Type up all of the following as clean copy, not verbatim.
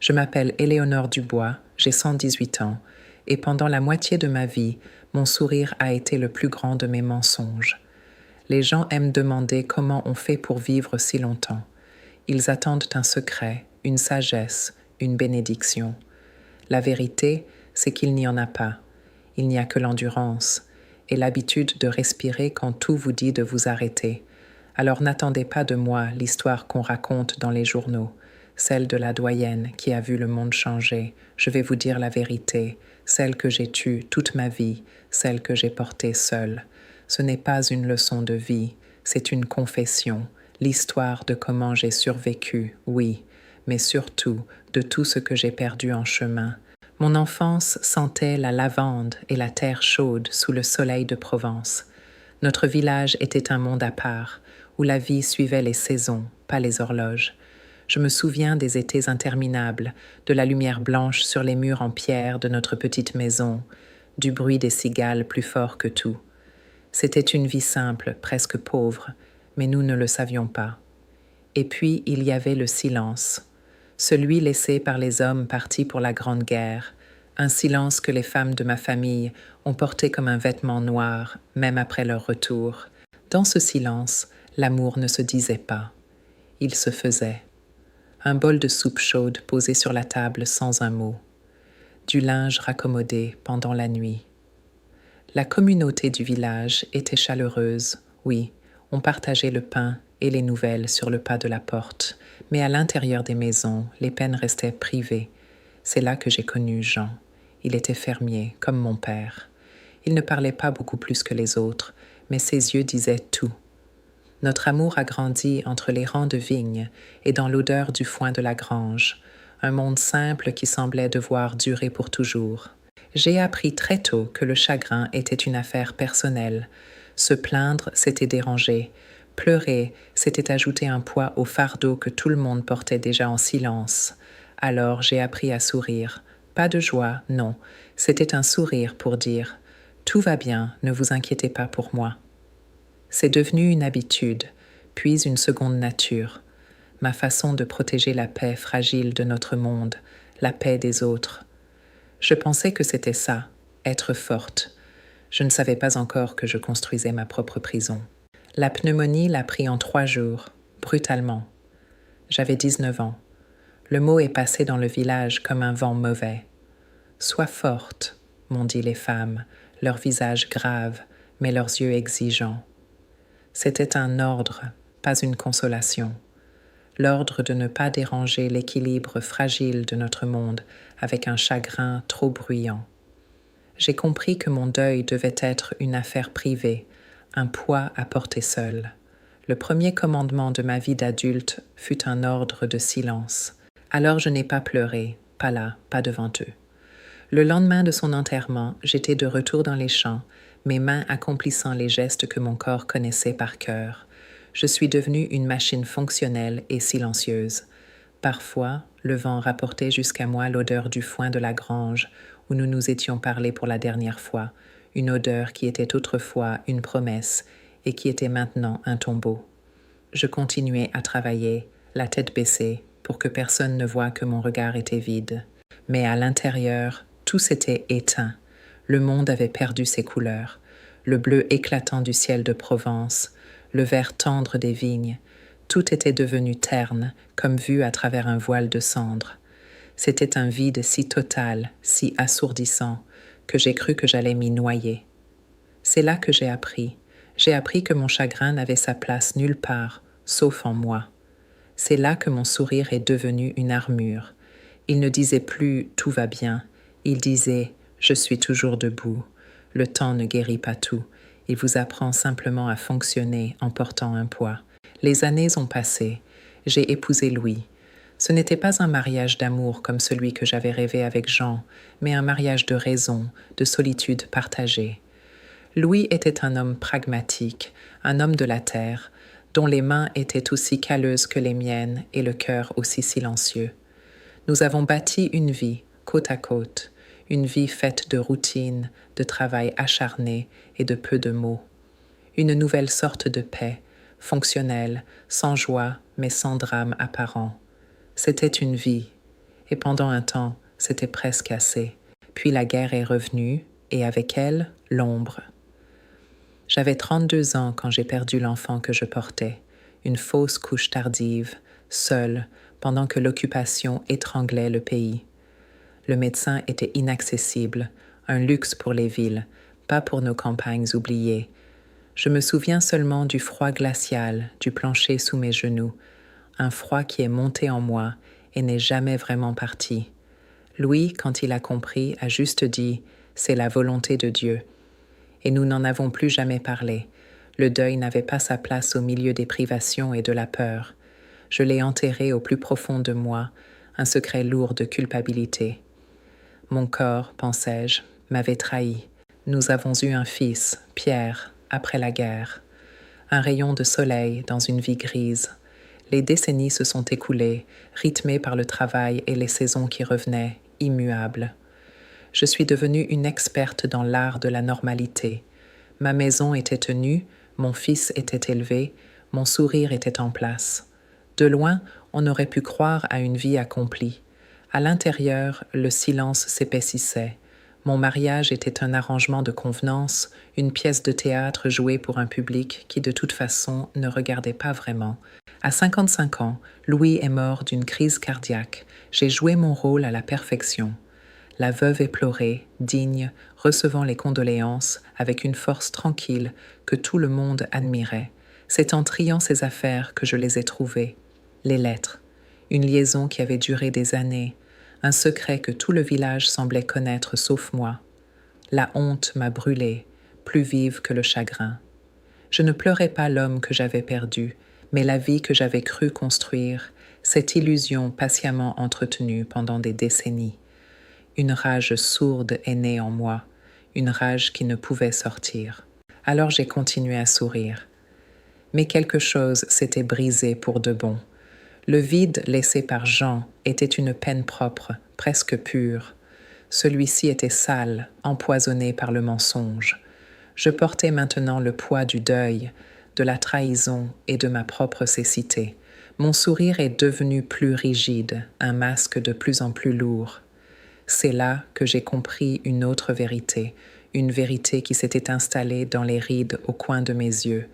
Je m'appelle Éléonore Dubois, j'ai 118 ans, et pendant la moitié de ma vie, mon sourire a été le plus grand de mes mensonges. Les gens aiment demander comment on fait pour vivre si longtemps. Ils attendent un secret, une sagesse, une bénédiction. La vérité, c'est qu'il n'y en a pas. Il n'y a que l'endurance et l'habitude de respirer quand tout vous dit de vous arrêter. Alors n'attendez pas de moi l'histoire qu'on raconte dans les journaux, celle de la doyenne qui a vu le monde changer. Je vais vous dire la vérité, celle que j'ai tue toute ma vie, celle que j'ai portée seule. Ce n'est pas une leçon de vie, c'est une confession, l'histoire de comment j'ai survécu, oui, mais surtout de tout ce que j'ai perdu en chemin. Mon enfance sentait la lavande et la terre chaude sous le soleil de Provence. Notre village était un monde à part, où la vie suivait les saisons, pas les horloges. Je me souviens des étés interminables, de la lumière blanche sur les murs en pierre de notre petite maison, du bruit des cigales plus fort que tout. C'était une vie simple, presque pauvre, mais nous ne le savions pas. Et puis il y avait le silence, celui laissé par les hommes partis pour la Grande Guerre, un silence que les femmes de ma famille ont porté comme un vêtement noir, même après leur retour. Dans ce silence, l'amour ne se disait pas. Il se faisait. Un bol de soupe chaude posé sur la table sans un mot. Du linge raccommodé pendant la nuit. La communauté du village était chaleureuse, oui, on partageait le pain et les nouvelles sur le pas de la porte, mais à l'intérieur des maisons, les peines restaient privées. C'est là que j'ai connu Jean. Il était fermier, comme mon père. Il ne parlait pas beaucoup plus que les autres, mais ses yeux disaient tout. Notre amour a grandi entre les rangs de vignes et dans l'odeur du foin de la grange, un monde simple qui semblait devoir durer pour toujours. J'ai appris très tôt que le chagrin était une affaire personnelle. Se plaindre, c'était déranger. Pleurer, c'était ajouter un poids au fardeau que tout le monde portait déjà en silence. Alors j'ai appris à sourire. Pas de joie, non. C'était un sourire pour dire « Tout va bien, ne vous inquiétez pas pour moi ». C'est devenu une habitude, puis une seconde nature. Ma façon de protéger la paix fragile de notre monde, la paix des autres. Je pensais que c'était ça, être forte. Je ne savais pas encore que je construisais ma propre prison. La pneumonie l'a pris en 3 jours, brutalement. J'avais 19 ans. Le mot est passé dans le village comme un vent mauvais. « Sois forte », m'ont dit les femmes, leurs visages graves, mais leurs yeux exigeants. C'était un ordre, pas une consolation. L'ordre de ne pas déranger l'équilibre fragile de notre monde avec un chagrin trop bruyant. J'ai compris que mon deuil devait être une affaire privée, un poids à porter seul. Le premier commandement de ma vie d'adulte fut un ordre de silence. Alors je n'ai pas pleuré, pas là, pas devant eux. Le lendemain de son enterrement, j'étais de retour dans les champs, mes mains accomplissant les gestes que mon corps connaissait par cœur. Je suis devenue une machine fonctionnelle et silencieuse. Parfois, le vent rapportait jusqu'à moi l'odeur du foin de la grange où nous nous étions parlé pour la dernière fois, une odeur qui était autrefois une promesse et qui était maintenant un tombeau. Je continuais à travailler, la tête baissée, pour que personne ne voie que mon regard était vide. Mais à l'intérieur, tout s'était éteint. Le monde avait perdu ses couleurs, le bleu éclatant du ciel de Provence, le vert tendre des vignes. Tout était devenu terne, comme vu à travers un voile de cendre. C'était un vide si total, si assourdissant, que j'ai cru que j'allais m'y noyer. C'est là que j'ai appris. J'ai appris que mon chagrin n'avait sa place nulle part, sauf en moi. C'est là que mon sourire est devenu une armure. Il ne disait plus « tout va bien », il disait « je suis toujours debout ». Le temps ne guérit pas tout, il vous apprend simplement à fonctionner en portant un poids. Les années ont passé, j'ai épousé Louis. Ce n'était pas un mariage d'amour comme celui que j'avais rêvé avec Jean, mais un mariage de raison, de solitude partagée. Louis était un homme pragmatique, un homme de la terre, dont les mains étaient aussi calleuses que les miennes et le cœur aussi silencieux. Nous avons bâti une vie, côte à côte, une vie faite de routine, de travail acharné et de peu de mots. Une nouvelle sorte de paix, fonctionnelle, sans joie mais sans drame apparent. C'était une vie, et pendant un temps, c'était presque assez. Puis la guerre est revenue, et avec elle, l'ombre. J'avais 32 ans quand j'ai perdu l'enfant que je portais, une fausse couche tardive, seule, pendant que l'occupation étranglait le pays. Le médecin était inaccessible, un luxe pour les villes, pas pour nos campagnes oubliées. Je me souviens seulement du froid glacial, du plancher sous mes genoux, un froid qui est monté en moi et n'est jamais vraiment parti. Louis, quand il a compris, a juste dit « c'est la volonté de Dieu ». Et nous n'en avons plus jamais parlé. Le deuil n'avait pas sa place au milieu des privations et de la peur. Je l'ai enterré au plus profond de moi, un secret lourd de culpabilité. Mon corps, pensais-je, m'avait trahi. Nous avons eu un fils, Pierre, après la guerre. Un rayon de soleil dans une vie grise. Les décennies se sont écoulées, rythmées par le travail et les saisons qui revenaient, immuables. Je suis devenue une experte dans l'art de la normalité. Ma maison était tenue, mon fils était élevé, mon sourire était en place. De loin, on aurait pu croire à une vie accomplie. À l'intérieur, le silence s'épaississait. Mon mariage était un arrangement de convenance, une pièce de théâtre jouée pour un public qui de toute façon ne regardait pas vraiment. À 55 ans, Louis est mort d'une crise cardiaque. J'ai joué mon rôle à la perfection. La veuve éplorée, digne, recevant les condoléances avec une force tranquille que tout le monde admirait. C'est en triant ses affaires que je les ai trouvées. Les lettres, une liaison qui avait duré des années, un secret que tout le village semblait connaître sauf moi. La honte m'a brûlée, plus vive que le chagrin. Je ne pleurais pas l'homme que j'avais perdu, mais la vie que j'avais cru construire, cette illusion patiemment entretenue pendant des décennies. Une rage sourde est née en moi, une rage qui ne pouvait sortir. Alors j'ai continué à sourire. Mais quelque chose s'était brisé pour de bon. Le vide laissé par Jean était une peine propre, presque pure. Celui-ci était sale, empoisonné par le mensonge. Je portais maintenant le poids du deuil, de la trahison et de ma propre cécité. Mon sourire est devenu plus rigide, un masque de plus en plus lourd. C'est là que j'ai compris une autre vérité, une vérité qui s'était installée dans les rides au coin de mes yeux.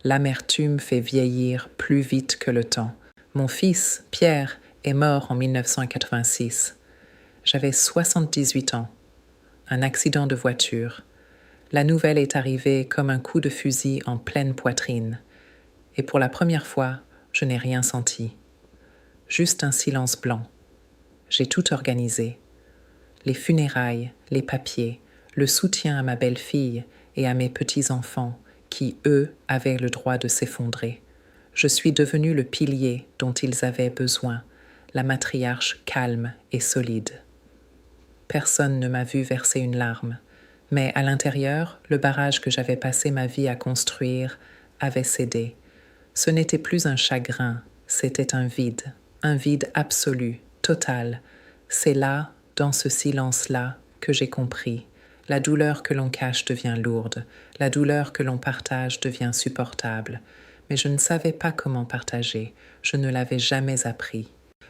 L'amertume fait vieillir plus vite que le temps. Mon fils, Pierre, est mort en 1986. J'avais 78 ans. Un accident de voiture. La nouvelle est arrivée comme un coup de fusil en pleine poitrine. Et pour la première fois, je n'ai rien senti. Juste un silence blanc. J'ai tout organisé. Les funérailles, les papiers, le soutien à ma belle-fille et à mes petits-enfants qui, eux, avaient le droit de s'effondrer. Je suis devenue le pilier dont ils avaient besoin, la matriarche calme et solide. Personne ne m'a vu verser une larme, mais à l'intérieur, le barrage que j'avais passé ma vie à construire avait cédé. Ce n'était plus un chagrin, c'était un vide absolu, total. C'est là, dans ce silence-là, que j'ai compris. La douleur que l'on cache devient lourde, la douleur que l'on partage devient supportable. Mais je ne savais pas comment partager, je ne l'avais jamais appris.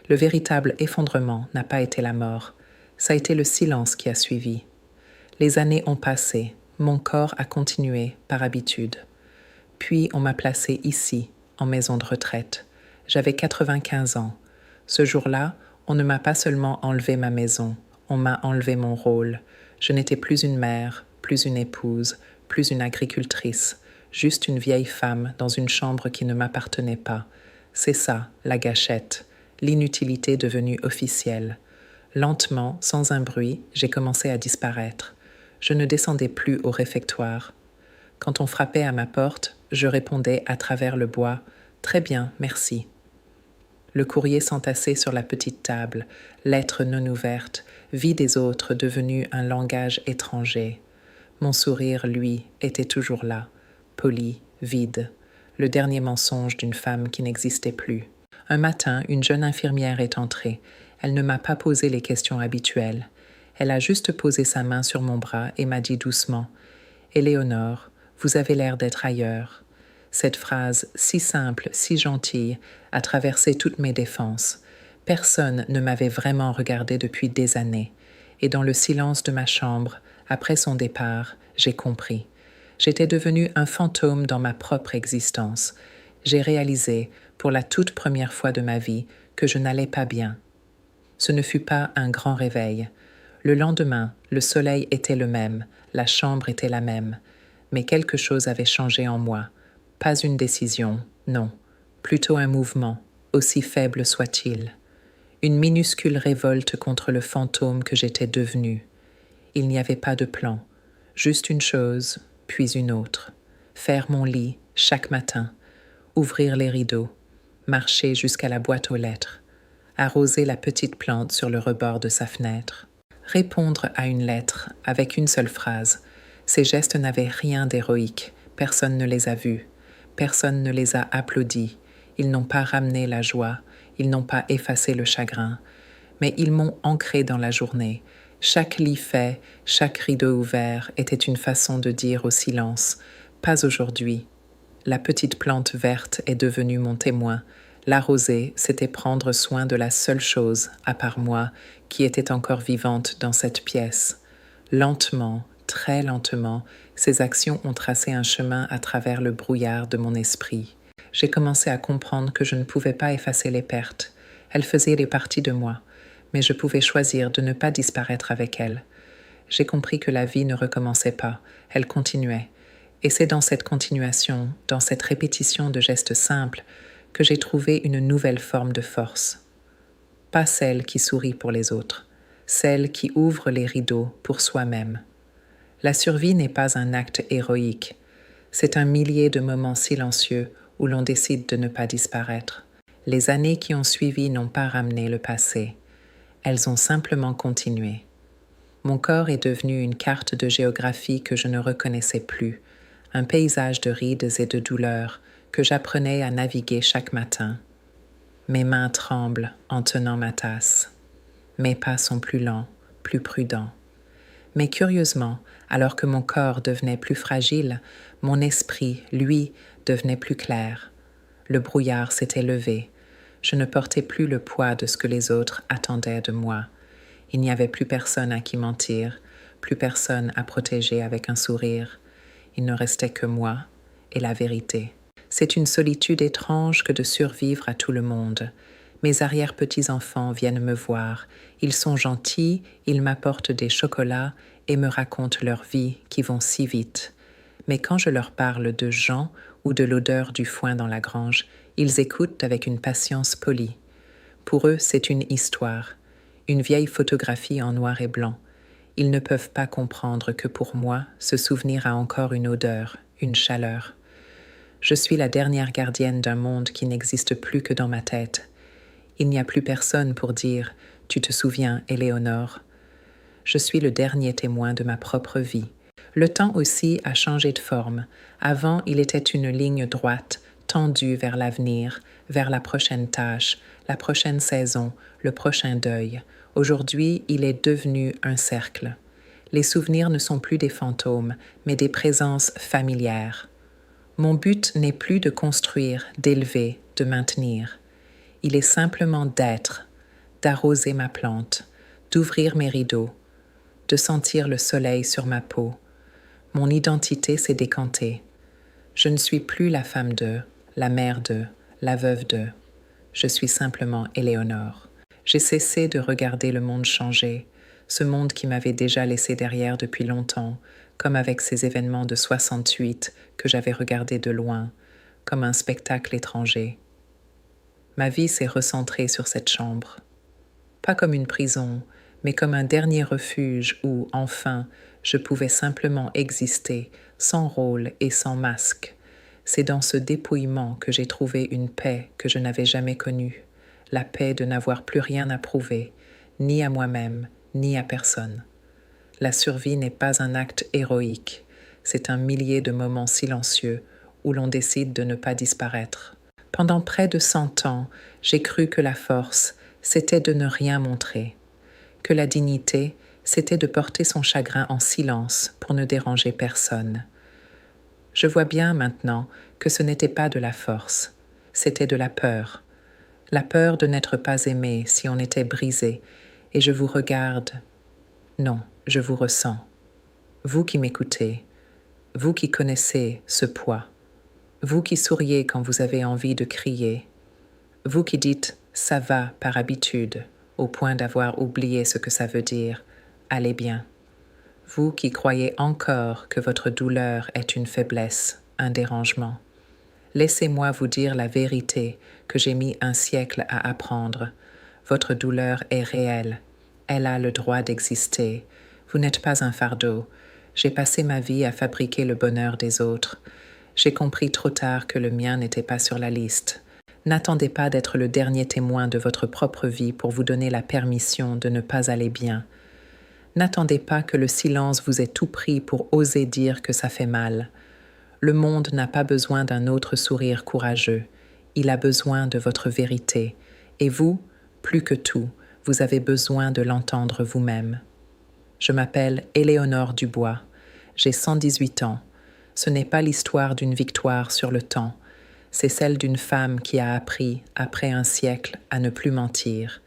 Le véritable effondrement n'a pas été la mort, ça a été le silence qui a suivi. Les années ont passé, mon corps a continué par habitude. Puis on m'a placé ici, en maison de retraite. J'avais 95 ans. Ce jour-là, on ne m'a pas seulement enlevé ma maison, on m'a enlevé mon rôle. Je n'étais plus une mère, plus une épouse, plus une agricultrice, juste une vieille femme dans une chambre qui ne m'appartenait pas. C'est ça, la gâchette, l'inutilité devenue officielle. Lentement, sans un bruit, j'ai commencé à disparaître. Je ne descendais plus au réfectoire. Quand on frappait à ma porte, je répondais à travers le bois « Très bien, merci ». Le courrier s'entassait sur la petite table, lettres non ouvertes, vie des autres devenue un langage étranger. Mon sourire, lui, était toujours là, poli, vide, le dernier mensonge d'une femme qui n'existait plus. Un matin, une jeune infirmière est entrée. Elle ne m'a pas posé les questions habituelles. Elle a juste posé sa main sur mon bras et m'a dit doucement « Éléonore, vous avez l'air d'être ailleurs ». Cette phrase, si simple, si gentille, a traversé toutes mes défenses. Personne ne m'avait vraiment regardé depuis des années, et dans le silence de ma chambre, après son départ, j'ai compris. J'étais devenu un fantôme dans ma propre existence. J'ai réalisé, pour la toute première fois de ma vie, que je n'allais pas bien. Ce ne fut pas un grand réveil. Le lendemain, le soleil était le même, la chambre était la même, mais quelque chose avait changé en moi. Pas une décision, non, plutôt un mouvement, aussi faible soit-il. Une minuscule révolte contre le fantôme que j'étais devenu. Il n'y avait pas de plan, juste une chose, puis une autre. Faire mon lit chaque matin, ouvrir les rideaux, marcher jusqu'à la boîte aux lettres, arroser la petite plante sur le rebord de sa fenêtre, répondre à une lettre avec une seule phrase. Ces gestes n'avaient rien d'héroïque, personne ne les a vus, personne ne les a applaudis, ils n'ont pas ramené la joie, ils n'ont pas effacé le chagrin, mais ils m'ont ancré dans la journée. Chaque lit fait, chaque rideau ouvert était une façon de dire au silence « Pas aujourd'hui ». La petite plante verte est devenue mon témoin. L'arroser, c'était prendre soin de la seule chose, à part moi, qui était encore vivante dans cette pièce. Lentement, très lentement, ces actions ont tracé un chemin à travers le brouillard de mon esprit. J'ai commencé à comprendre que je ne pouvais pas effacer les pertes. Elles faisaient les parties de moi, mais je pouvais choisir de ne pas disparaître avec elles. J'ai compris que la vie ne recommençait pas, elle continuait. Et c'est dans cette continuation, dans cette répétition de gestes simples, que j'ai trouvé une nouvelle forme de force. Pas celle qui sourit pour les autres, celle qui ouvre les rideaux pour soi-même. La survie n'est pas un acte héroïque, c'est un millier de moments silencieux où l'on décide de ne pas disparaître. Les années qui ont suivi n'ont pas ramené le passé, elles ont simplement continué. Mon corps est devenu une carte de géographie que je ne reconnaissais plus, un paysage de rides et de douleurs que j'apprenais à naviguer chaque matin. Mes mains tremblent en tenant ma tasse. Mes pas sont plus lents, plus prudents. Mais curieusement, alors que mon corps devenait plus fragile, mon esprit, lui, devenait plus clair. Le brouillard s'était levé. Je ne portais plus le poids de ce que les autres attendaient de moi. Il n'y avait plus personne à qui mentir, plus personne à protéger avec un sourire. Il ne restait que moi et la vérité. C'est une solitude étrange que de survivre à tout le monde. Mes arrière-petits-enfants viennent me voir. Ils sont gentils, ils m'apportent des chocolats et me racontent leur vie qui vont si vite. Mais quand je leur parle de Jean ou de l'odeur du foin dans la grange, ils écoutent avec une patience polie. Pour eux, c'est une histoire, une vieille photographie en noir et blanc. Ils ne peuvent pas comprendre que pour moi, ce souvenir a encore une odeur, une chaleur. Je suis la dernière gardienne d'un monde qui n'existe plus que dans ma tête. Il n'y a plus personne pour dire « Tu te souviens, Éléonore ». Je suis le dernier témoin de ma propre vie. Le temps aussi a changé de forme. Avant, il était une ligne droite, tendue vers l'avenir, vers la prochaine tâche, la prochaine saison, le prochain deuil. Aujourd'hui, il est devenu un cercle. Les souvenirs ne sont plus des fantômes, mais des présences familières. Mon but n'est plus de construire, d'élever, de maintenir. Il est simplement d'être, d'arroser ma plante, d'ouvrir mes rideaux, de sentir le soleil sur ma peau. Mon identité s'est décantée. Je ne suis plus la femme de, la mère de, la veuve de. Je suis simplement Éléonore. J'ai cessé de regarder le monde changer, ce monde qui m'avait déjà laissé derrière depuis longtemps, comme avec ces événements de 68 que j'avais regardés de loin, comme un spectacle étranger. Ma vie s'est recentrée sur cette chambre. Pas comme une prison, mais comme un dernier refuge où, enfin, je pouvais simplement exister, sans rôle et sans masque. C'est dans ce dépouillement que j'ai trouvé une paix que je n'avais jamais connue, la paix de n'avoir plus rien à prouver, ni à moi-même, ni à personne. La survie n'est pas un acte héroïque, c'est un millier de moments silencieux où l'on décide de ne pas disparaître. Pendant près de 100 ans, j'ai cru que la force, c'était de ne rien montrer, que la dignité, c'était de porter son chagrin en silence pour ne déranger personne. Je vois bien maintenant que ce n'était pas de la force, c'était de la peur. La peur de n'être pas aimé si on était brisé, et je vous regarde. Non, je vous ressens. Vous qui m'écoutez, vous qui connaissez ce poids, vous qui souriez quand vous avez envie de crier, vous qui dites « ça va » par habitude, au point d'avoir oublié ce que ça veut dire « allez bien ». Vous qui croyez encore que votre douleur est une faiblesse, un dérangement. Laissez-moi vous dire la vérité que j'ai mis un siècle à apprendre. Votre douleur est réelle. Elle a le droit d'exister. Vous n'êtes pas un fardeau. J'ai passé ma vie à fabriquer le bonheur des autres. J'ai compris trop tard que le mien n'était pas sur la liste. N'attendez pas d'être le dernier témoin de votre propre vie pour vous donner la permission de ne pas aller bien. N'attendez pas que le silence vous ait tout pris pour oser dire que ça fait mal. Le monde n'a pas besoin d'un autre sourire courageux. Il a besoin de votre vérité. Et vous, plus que tout, vous avez besoin de l'entendre vous-même. Je m'appelle Éléonore Dubois. J'ai 118 ans. Ce n'est pas l'histoire d'une victoire sur le temps. C'est celle d'une femme qui a appris, après un siècle, à ne plus mentir,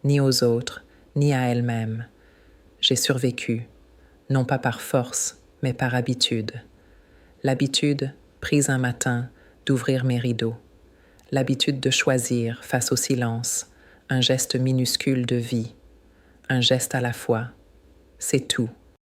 ni aux autres, ni à elle-même. J'ai survécu, non pas par force, mais par habitude. L'habitude, prise un matin, d'ouvrir mes rideaux. L'habitude de choisir, face au silence, un geste minuscule de vie. Un geste à la fois. C'est tout.